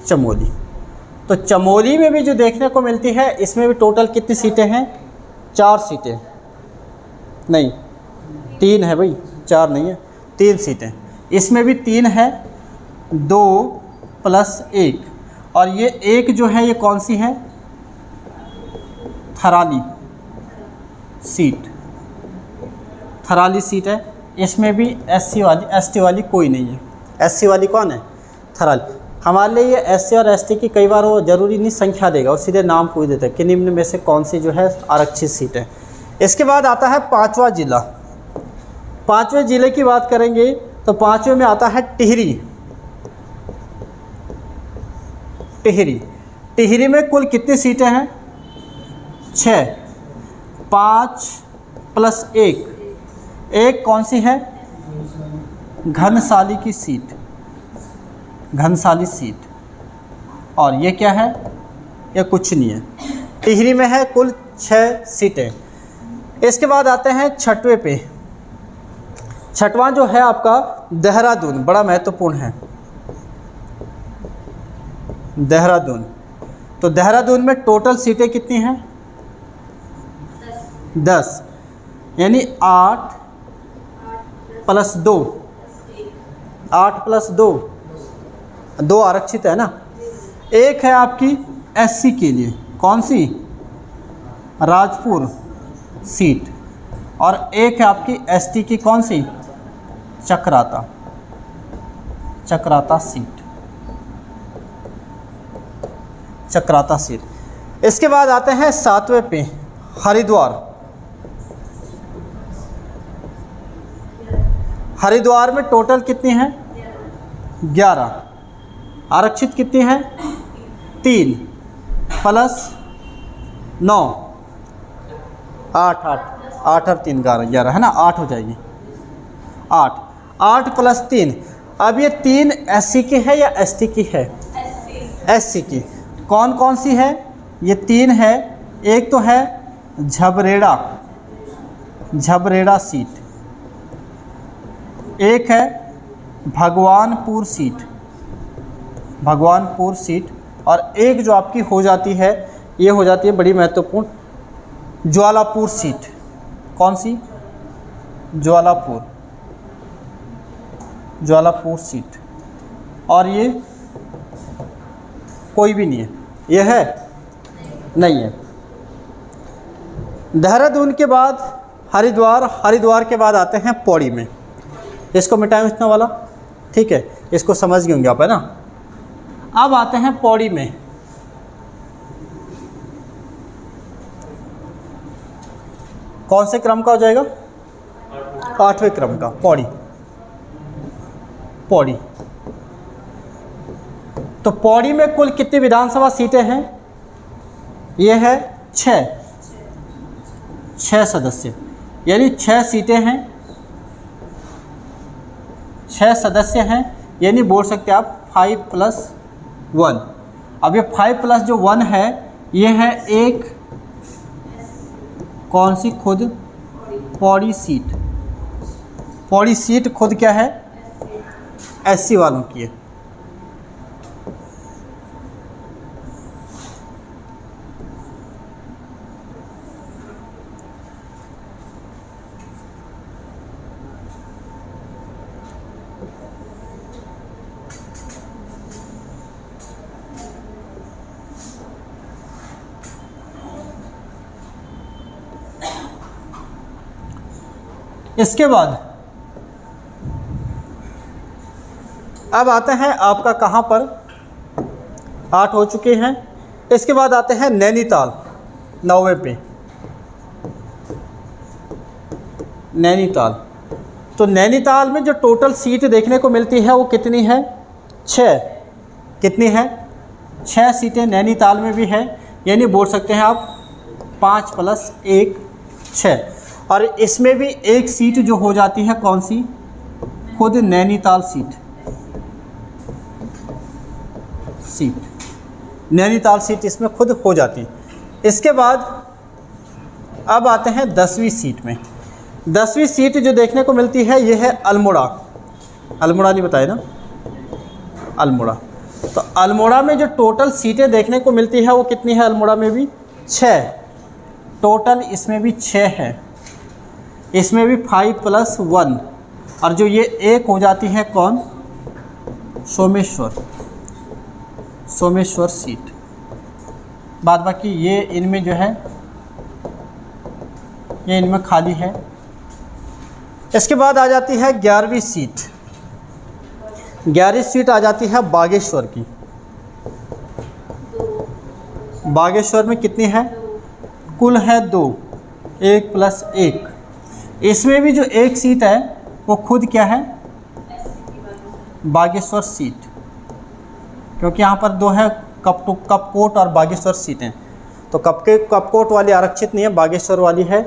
चमोली। तो चमोली में भी जो देखने को मिलती है, इसमें भी टोटल कितनी सीटें हैं? 4 सीटें। नहीं, 3 है भाई, 4 नहीं है, 3 सीटें। इसमें भी 3 है, 2 + 1। और ये एक जो है ये कौन सी है? थराली सीट, थराली सीट है। इसमें भी एससी वाली, एसटी वाली कोई नहीं है। एससी वाली कौन है? थराली। हमारे लिए ये एससी और एसटी की कई बार वो ज़रूरी नहीं संख्या देगा, और सीधे नाम पूछ देता है कि निम्न में से कौन सी जो है आरक्षित सीट है। इसके बाद आता है 5वां जिला। 5वें जिले की बात करेंगे तो 5वें में आता है टिहरी। टिहरी, टिहरी में कुल कितनी सीटें हैं? 6। 5 + 1। एक कौन सी है? घनसाली की सीट, घनसाली सीट। और ये क्या है? ये कुछ नहीं है। टिहरी में है कुल 6 सीटें। इसके बाद आते हैं 6वें पे। 6वां जो है आपका देहरादून, बड़ा महत्वपूर्ण है। देहरादून। तो देहरादून में टोटल सीटें कितनी हैं? 10। यानी 8 + 2, 8 + 2, 2 आरक्षित है ना। एक है आपकी एससी के लिए। कौन सी? राजपुर सीट। और एक है आपकी एसटी की। कौन सी? Chakrata, Chakrata seat, Chakrata seat. इसके बाद आते हैं 7वें पे, हरिद्वार। हरिद्वार में टोटल कितनी हैं? 11। आरक्षित कितनी हैं? 3 प्लस 9, 8 और 3 11 है ना, 8 हो जाएगी। 8 प्लस 3। अब ये 3 SC की है या ST की है? SC की। कौन कौन सी है? ये 3 है। एक तो है झबरेड़ा सीट, एक है भगवानपुर सीट, और एक जो आपकी हो जाती है, ये हो जाती है बड़ी महत्वपूर्ण, ज्वालापुर सीट। कौन सी? ज्वालापुर सीट। और ये कोई भी नहीं है, ये है नहीं है। देहरादून के बाद हरिद्वार के बाद आते हैं पौड़ी में। इसको मिटाएं इतना वाला, ठीक है, इसको समझ गए होंगे आप, है ना। अब आते हैं पौड़ी में। कौन से क्रम का हो जाएगा? 8वें क्रम का। पौड़ी। तो पौड़ी में कुल कितनी विधानसभा सीटें हैं? ये है 6 सदस्य, यानी 6 सीटें हैं, 6 सदस्य हैं, यानी बोल सकते हैं आप 5 + 1। अब ये 5 + जो 1 है, ये है एक कौन सी? खुद पौड़ी सीट खुद क्या है? SC वालों की है। इसके बाद अब आते हैं आपका कहाँ पर? 8 हो चुके हैं। इसके बाद आते हैं नैनीताल, 9वें पे। नैनीताल। तो नैनीताल में जो टोटल सीट देखने को मिलती है वो कितनी है? 6। कितनी है? 6 सीटें नैनीताल में भी है, यानी बोल सकते हैं आप 5 + 1 6। और इसमें भी एक सीट जो हो जाती है, कौन सी? खुद नैनीताल सीट इसमें खुद हो जाती है। इसके बाद अब आते हैं 10वीं सीट में। 10वीं सीट जो देखने को मिलती है, ये है अल्मोड़ा नहीं बताया ना, अल्मोड़ा। तो अल्मोड़ा में जो टोटल सीटें देखने को मिलती है वो कितनी है? अल्मोड़ा में भी 6 टोटल, इसमें भी 6 है, इसमें भी 5 + 1। और जो ये एक हो जाती है, कौन? सोमेश्वर सीट। बाद बाकी ये इनमें जो है, ये इनमें खाली है। इसके बाद आ जाती है 11वीं सीट। 11वीं सीट आ जाती है बागेश्वर की। बागेश्वर में कितनी है? कुल है 2, 1 + 1। इसमें भी जो एक सीट है वो खुद क्या है? बागेश्वर सीट, क्योंकि यहाँ पर 2 है, कपकोट और बागेश्वर सीटें। तो कपकोट वाली आरक्षित नहीं है, बागेश्वर वाली है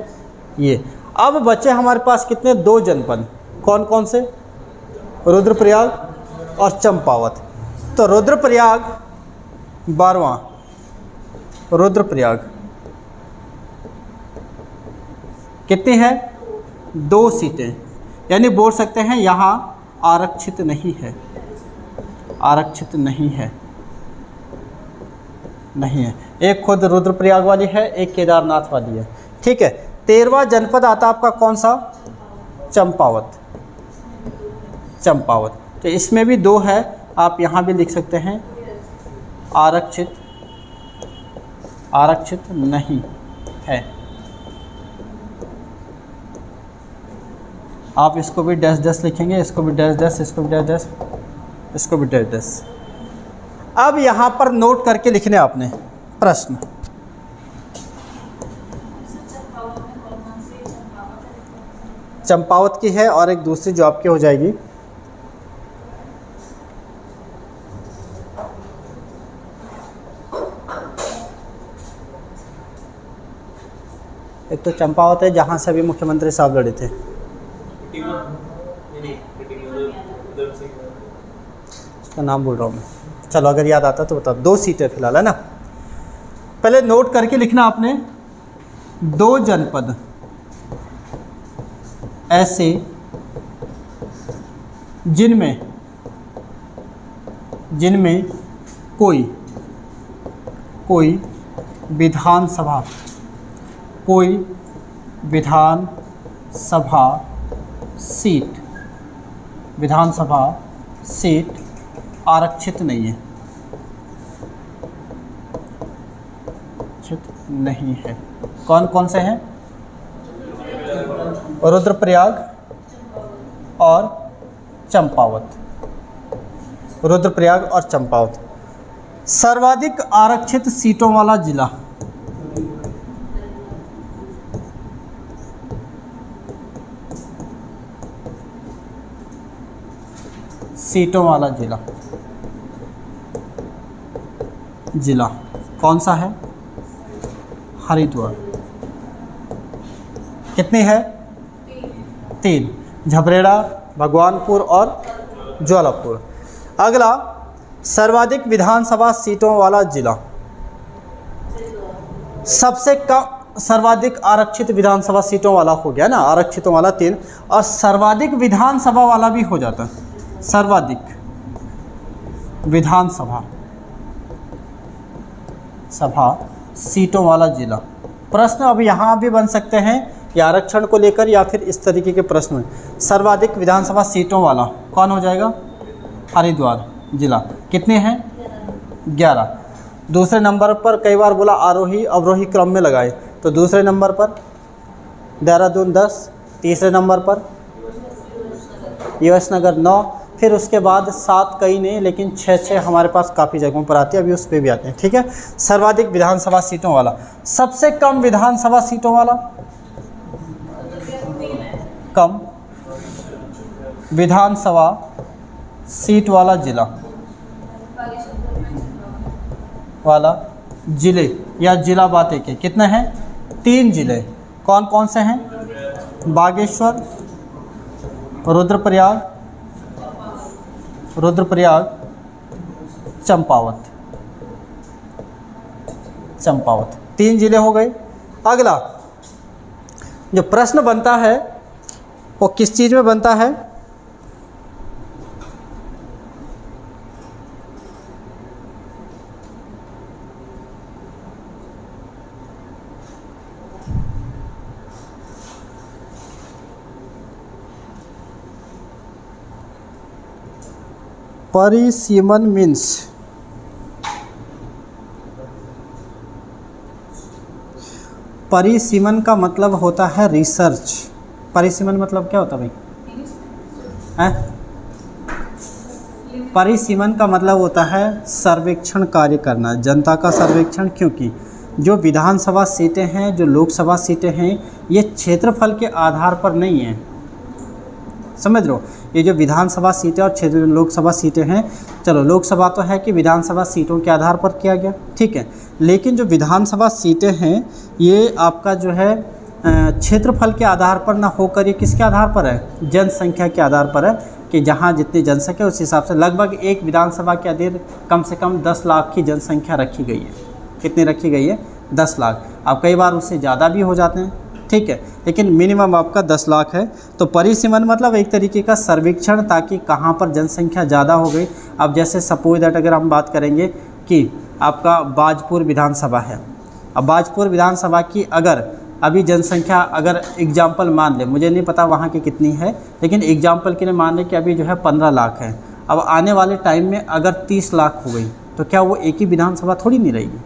ये। अब बचे हमारे पास कितने? 2 जनपद। कौन कौन से? रुद्रप्रयाग और चंपावत। तो रुद्रप्रयाग 12वां, रुद्रप्रयाग कितनी है? 2 सीटें, यानी बोल सकते हैं यहाँ आरक्षित नहीं है, नहीं है। एक खुद रुद्रप्रयाग वाली है, एक केदारनाथ वाली है, ठीक है। 13वां जनपद आता आपका कौन सा? चंपावत। तो इसमें भी 2 है, आप यहाँ भी लिख सकते हैं आरक्षित नहीं है। आप इसको भी डैश लिखेंगे, इसको भी डैश, इसको भी डैश, इसको भी डैश। अब यहाँ पर नोट करके लिखने आपने प्रश्न। चंपावत की है और एक दूसरी जो आपकी हो जाएगी एक तो चंपावत है जहाँ से अभी मुख्यमंत्री साहब लड़े थे, उसका नाम भूल रहा हूँ मैं, चलो अगर याद आता तो बताओ। 2 सीटें फिलहाल है ना। पहले नोट करके लिखना आपने, 2 जनपद ऐसे जिनमें कोई विधानसभा सीट आरक्षित नहीं है। कौन कौन से हैं? रुद्रप्रयाग और चंपावत। रुद्रप्रयाग और चंपावत। सर्वाधिक आरक्षित सीटों वाला जिला, जिला कौन सा है? हरिद्वार। कितनी है? 3, झबरेड़ा, भगवानपुर और ज्वालापुर। अगला, सर्वाधिक विधानसभा सीटों वाला जिला, सबसे कम सर्वाधिक आरक्षित विधानसभा सीटों वाला हो गया ना, आरक्षितों वाला 3, और सर्वाधिक विधानसभा वाला भी हो जाता, सर्वाधिक विधानसभा सीटों वाला जिला। प्रश्न अब यहाँ भी बन सकते हैं या आरक्षण को लेकर या फिर इस तरीके के प्रश्न में। सर्वाधिक विधानसभा सीटों वाला कौन हो जाएगा? हरिद्वार जिला। कितने हैं? 11। दूसरे नंबर पर कई बार बोला आरोही अवरोही क्रम में लगाए, तो दूसरे नंबर पर देहरादून 10, तीसरे नंबर पर यशनगर 9, फिर उसके बाद 7 कई नहीं लेकिन 6 हमारे पास काफ़ी जगहों पर आती है, अभी उस पर भी आते हैं। ठीक है, सर्वाधिक विधानसभा सीटों वाला। सबसे कम विधानसभा सीटों वाला, कम विधानसभा सीट वाला जिले या जिला बातें के कितने हैं? 3 जिले। कौन कौन से हैं? बागेश्वर, रुद्रप्रयाग, चंपावत। 3 जिले हो गए। अगला जो प्रश्न बनता है वो किस चीज़ में बनता है? परिसीमन मीन्स परिसीमन का मतलब होता है रिसर्च। परिसीमन मतलब क्या होता है भाई? परिसीमन का मतलब होता है सर्वेक्षण कार्य करना, जनता का सर्वेक्षण। क्योंकि जो विधानसभा सीटें हैं, जो लोकसभा सीटें हैं, ये क्षेत्रफल के आधार पर नहीं हैं, समझ लो। ये जो विधानसभा सीटें और क्षेत्र लोकसभा सीटें हैं, चलो लोकसभा तो है कि विधानसभा सीटों के आधार पर किया गया, ठीक है, लेकिन जो विधानसभा सीटें हैं ये आपका जो है क्षेत्रफल के आधार पर ना होकर ये किसके आधार पर है? जनसंख्या के आधार पर है, कि जहाँ जितनी जनसंख्या उस हिसाब से लगभग एक विधानसभा के अधीन कम से कम 10 लाख की जनसंख्या रखी गई है। कितनी रखी गई है? 10 लाख। अब कई बार उससे ज़्यादा भी हो जाते हैं, ठीक है, लेकिन मिनिमम आपका 10 लाख है। तो परिसीमन मतलब एक तरीके का सर्वेक्षण, ताकि कहाँ पर जनसंख्या ज़्यादा हो गई। अब जैसे सपोज दैट अगर हम बात करेंगे कि आपका बाजपुर विधानसभा है, अब बाजपुर विधानसभा की अगर अभी जनसंख्या अगर एग्जाम्पल मान ले, मुझे नहीं पता वहाँ की कितनी है, लेकिन एग्जाम्पल के लिए मान ले कि अभी जो है 15 लाख है। अब आने वाले टाइम में अगर 30 लाख हो गई तो क्या वो एक ही विधानसभा थोड़ी नहीं रहेगी?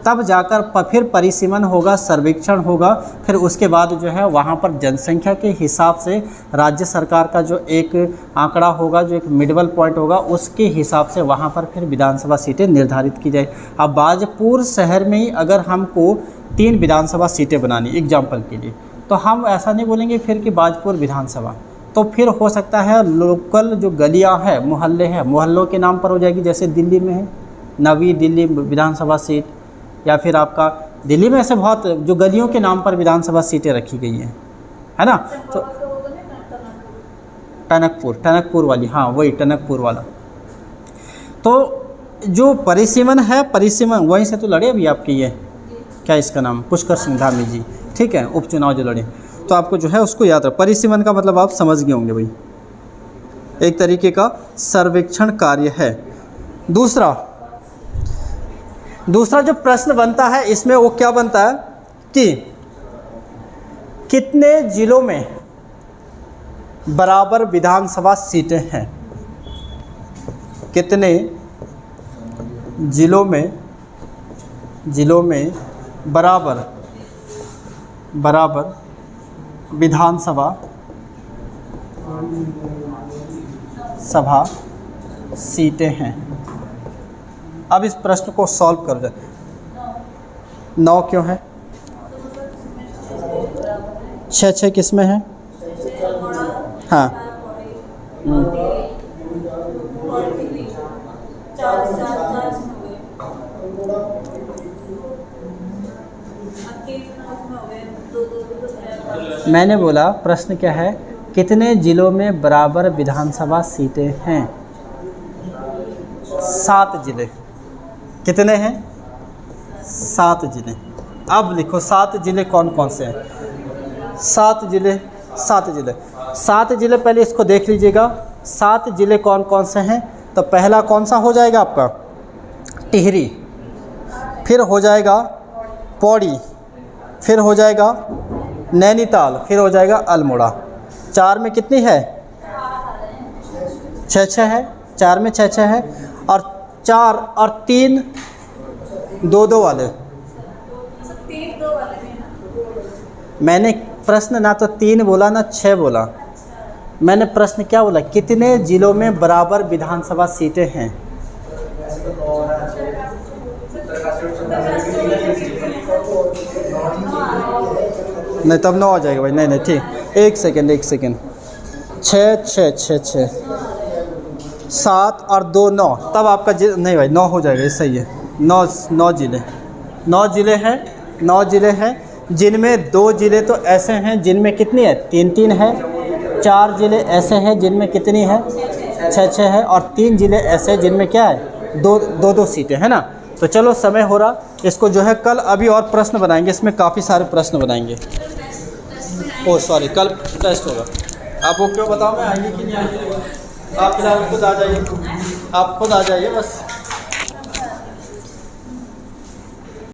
तब जाकर फिर परिसीमन होगा, सर्वेक्षण होगा, फिर उसके बाद जो है वहाँ पर जनसंख्या के हिसाब से राज्य सरकार का जो एक आंकड़ा होगा, जो एक मिडल पॉइंट होगा, उसके हिसाब से वहाँ पर फिर विधानसभा सीटें निर्धारित की जाए। अब बाजपुर शहर में ही अगर हमको 3 विधानसभा सीटें बनानी एग्जाम्पल के लिए, तो हम ऐसा नहीं बोलेंगे फिर कि बाजपुर विधानसभा, तो फिर हो सकता है लोकल जो गलियां हैं, मोहल्ले हैं, मोहल्लों के नाम पर हो जाएगी। जैसे दिल्ली में है नवी दिल्ली विधानसभा सीट, या फिर आपका दिल्ली में ऐसे बहुत जो गलियों के नाम पर विधानसभा सीटें रखी गई हैं, है ना। तो टनकपुर वाली, हाँ वही टनकपुर वाला। तो जो परिसीमन है, परिसीमन वहीं से तो लड़े अभी आपके ये क्या इसका नाम, पुष्कर सिंह धामी जी, ठीक है, उपचुनाव जो लड़े। तो आपको जो है उसको याद रख, परिसीमन का मतलब आप समझ गए होंगे भाई, एक तरीके का सर्वेक्षण कार्य है। दूसरा जो प्रश्न बनता है इसमें वो क्या बनता है कि कितने जिलों में बराबर विधानसभा सीटें हैं, कितने जिलों में बराबर विधानसभा सीटें हैं। अब इस प्रश्न को सॉल्व कर दे। 9 क्यों है, 6 किस में है, हाँ मैंने बोला प्रश्न क्या है, कितने जिलों में बराबर विधानसभा सीटें हैं। 7 जिले, कितने हैं, 7 जिले। अब लिखो 7 जिले कौन कौन से हैं, 7 जिले पहले इसको देख लीजिएगा। 7 जिले कौन कौन से हैं, तो पहला कौन सा हो जाएगा आपका, टिहरी, फिर हो जाएगा पौड़ी, फिर हो जाएगा नैनीताल, फिर हो जाएगा अल्मोड़ा। 4 में कितनी है, 6 है, 4 में 6 है, और 4 और 3 2 वाले। मैंने प्रश्न ना तो 3 बोला ना 6 बोला, मैंने प्रश्न क्या बोला, कितने जिलों में बराबर विधानसभा सीटें हैं। नहीं तब 9 आ जाएगा भाई, नहीं ठीक, एक सेकेंड 6 7 और 2 9, तब आपका नहीं भाई 9 हो जाएगा, ये सही है। 9 जिले हैं जिनमें 2 जिले तो ऐसे हैं जिनमें कितनी है, 3 है। 4 जिले ऐसे हैं जिनमें कितनी है, 6 है, और 3 जिले ऐसे जिनमें क्या है, 2 सीटें, है ना। तो चलो समय हो रहा, इसको जो है कल अभी और प्रश्न बनाएंगे, इसमें काफ़ी सारे प्रश्न बनाएंगे। कल टेस्ट होगा। आप वो क्यों बताओ, मैं आइए कि नहीं आइए, आप फिलहाल खुद आ जाइए, बस।